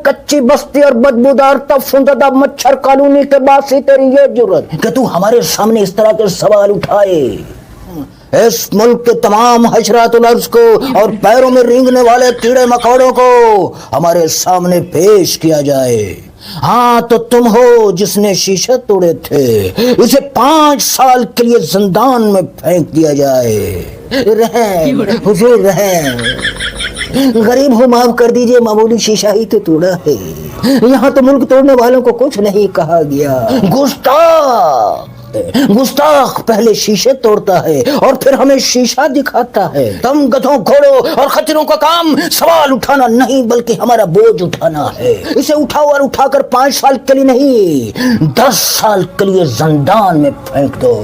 کچی بستی اور بدبودار تفندہ مچھر کالونی کے باسی تیری یہ جرت کہ تو ہمارے سامنے اس طرح کے سوال اٹھائے. اس ملک کے تمام حشرات الارض کو اور پیروں میں رینگنے والے کیڑے مکوڑوں کو ہمارے سامنے پیش کیا جائے. ہاں تو تم ہو جس نے شیشے توڑے تھے, اسے 5 سال کے لیے زندان میں پھینک دیا جائے. رحم حضور رحم, غریب ہو معاف کر دیجئے, معمولی شیشہ ہی تو توڑا ہے. یہاں تو ملک توڑنے والوں کو کچھ نہیں کہا گیا. گستاخ پہلے شیشے توڑتا ہے اور پھر ہمیں شیشہ دکھاتا ہے. تم گدھوں گھوڑوں اور خچروں کا کام سوال اٹھانا نہیں بلکہ ہمارا بوجھ اٹھانا ہے. اسے اٹھاؤ اور اٹھا کر 5 سال کے لیے نہیں 10 سال کے لیے زندان میں پھینک دو.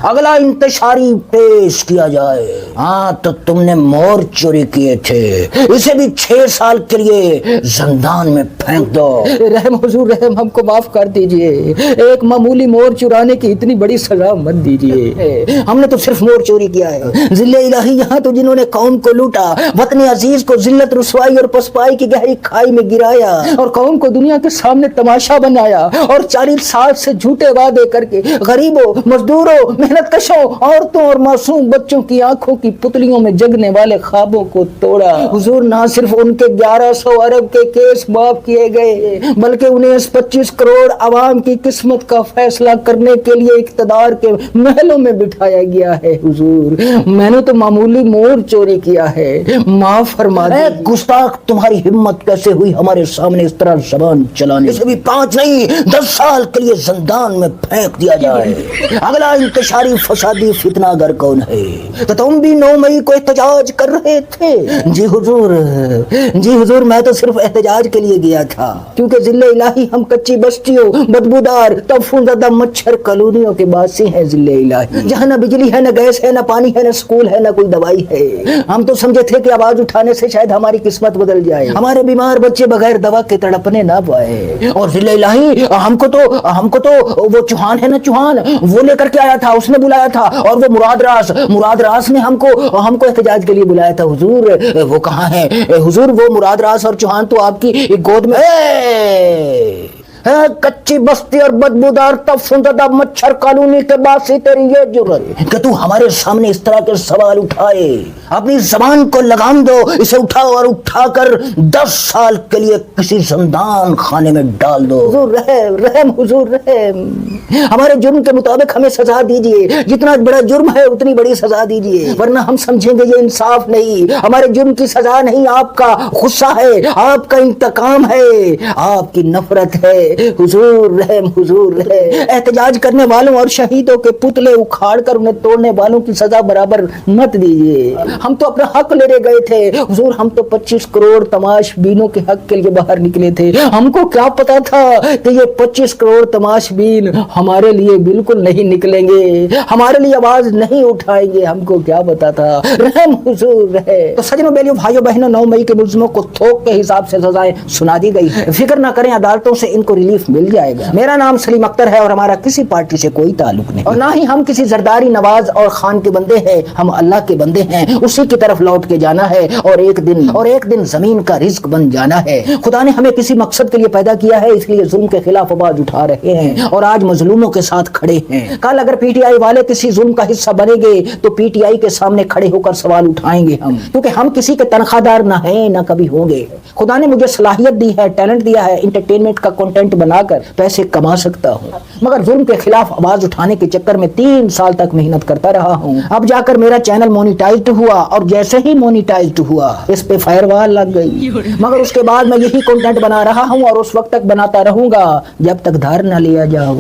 اگلا انتشاری پیش کیا جائے. ہاں تو تم نے مور چوری کیے تھے, اسے بھی 6 سال کے لیے زندان میں پھینک دو. رحم حضور رحم, ہم کو معاف کر دیجئے. ایک معمولی مور چرانے کی اتنی بڑی سزا مت دیجئے. ہم نے تو صرف مور چوری کیا ہے. ذل الہی یہاں تو جنہوں نے قوم کو لوٹا, وطن عزیز کو ذلت رسوائی اور پسپائی کی گہری کھائی میں گرایا, اور قوم کو دنیا کے سامنے تماشا بنایا, اور 40 سال سے جھوٹے وعدے کر کے غریبوں, مزدوروں, محنت کشوں, عورتوں اور معصوم بچوں کی آنکھوں کی پتلیوں میں جگنے والے خوابوں کو توڑا. حضور نہ صرف ان کے 1100 ارب کے کیس معاف کیے گئے بلکہ انہیں اس 25 کروڑ عوام کی قسمت کا فیصلہ کرنے کے لیے اقتدار کے محلوں میں بٹھایا گیا ہے. حضور میں نے تو معمولی مور چوری کیا ہے, معاف فرما دیں. گستاخ, تمہاری ہمت کیسے ہوئی ہمارے سامنے اس طرح زبان چلانے؟ اسے بھی 5 نہیں 10 سال کے لیے زندان میں پھینک دیا جائے. اگلا انتشاری فسادی فتنہ گر کون ہے؟ تو تم بھی 9 مئی کو احتجاج کر رہے تھے. جی حضور میں تو صرف احتجاج کے لیے گیا تھا, کیونکہ ذل الہی ہم کچی بستیوں, بدبودار تفندہ مچھر کالونیوں کے باسی ہیں. ذل الہی جہاں نہ بجلی ہے, نہ گیس ہے, نہ پانی ہے, نہ سکول ہے, نہ کوئی دوائی ہے. ہم تو سمجھے تھے کہ آواز اٹھانے سے شاید ہماری قسمت بدل جائے, ہمارے بیمار بچے بغیر دوا کے تڑپنے نہ پائے. اور ذل الہی ہم کو تو وہ چوہان ہے نا, چوہان وہ لے کر کے آیا تھا, اس نے بلایا تھا. اور وہ مراد راس نے ہم کو احتجاج کے لیے بلایا تھا. حضور وہ کہاں ہے؟ حضور وہ مراد راس اور چوہان تو آپ کی گود میں کچی بستی اور بدبودار تفندہ مچھر کالونی کے باسی تیری یہ جرت کہ تو ہمارے سامنے اس طرح کے سوال اٹھائے. اپنی زبان کو لگام دو, اسے اٹھاؤ اور اٹھا کر 10 سال کے لیے کسی زندان خانے میں ڈال دو. حضور رحم حضور رحم, ہمارے جرم کے مطابق ہمیں سزا دیجیے. جتنا بڑا جرم ہے اتنی بڑی سزا دیجیے, ورنہ ہم سمجھیں گے یہ انصاف نہیں. ہمارے جرم کی سزا نہیں, آپ کا غصہ ہے, آپ کا انتقام ہے, آپ کی نفرت ہے. حضور رحم حضور رحم. احتجاج کرنے والوں اور شہیدوں کے پتلے اکھاڑ کر انہیں توڑنے والوں کی سزا برابر مت دیجیے. ہم تو اپنا حق لینے گئے تھے. حضور ہم تو 25 کروڑ تماش بینوں کے حق کے لیے باہر نکلے تھے. ہم کو کیا پتا تھا کہ یہ 25 کروڑ تماش بین ہمارے لیے بالکل نہیں نکلیں گے, ہمارے لیے آواز نہیں اٹھائیں گے. ہم کو کیا پتا تھا. رحم حضور رحم. تو سجنوں بیلیوں بھائیوں بہنوں, 9 مئی کے ملزموں کو تھوک کے حساب سے سزائیں سنا دی گئی. فکر نہ کریں, عدالتوں سے ان کو ریلیف مل جائے گا. میرا نام سلیم اختر ہے اور ہمارا کسی پارٹی سے کوئی تعلق نہیں, اور نہ ہی ہم کسی زرداری نواز اور خان کے بندے ہیں. ہم اللہ کے بندے ہیں, اسی کی طرف لوٹ کے جانا ہے, اور ایک دن زمین کا رزق بن جانا ہے. خدا نے ہمیں کسی مقصد کے لیے پیدا کیا ہے, اس لیے ظلم کے خلاف آواز اٹھا رہے ہیں اور آج مظلوموں کے ساتھ کھڑے ہیں. کل اگر پی ٹی آئی والے کسی ظلم کا حصہ بنے گے تو پی ٹی آئی کے سامنے کھڑے ہو کر سوال اٹھائیں گے ہم, کیونکہ ہم کسی کے تنخواہ دار نہ ہیں نہ کبھی ہوں گے. خدا نے مجھے صلاحیت دی ہے, ٹیلنٹ دیا ہے, انٹرٹینمنٹ کا کنٹینٹ بنا کر پیسے کما سکتا ہوں, مگر ظلم کے خلاف آواز اٹھانے کے چکر میں 3 سال تک محنت کرتا رہا ہوں. اب جا کر میرا چینل مونیٹائزڈ ہوا, اور جیسے ہی مونیٹائزڈ ہوا اس پہ فائر وال لگ گئی. مگر اس کے بعد میں یہی کنٹینٹ بنا رہا ہوں, اور اس وقت تک بناتا رہوں گا جب تک دھار نہ لیا جاؤ.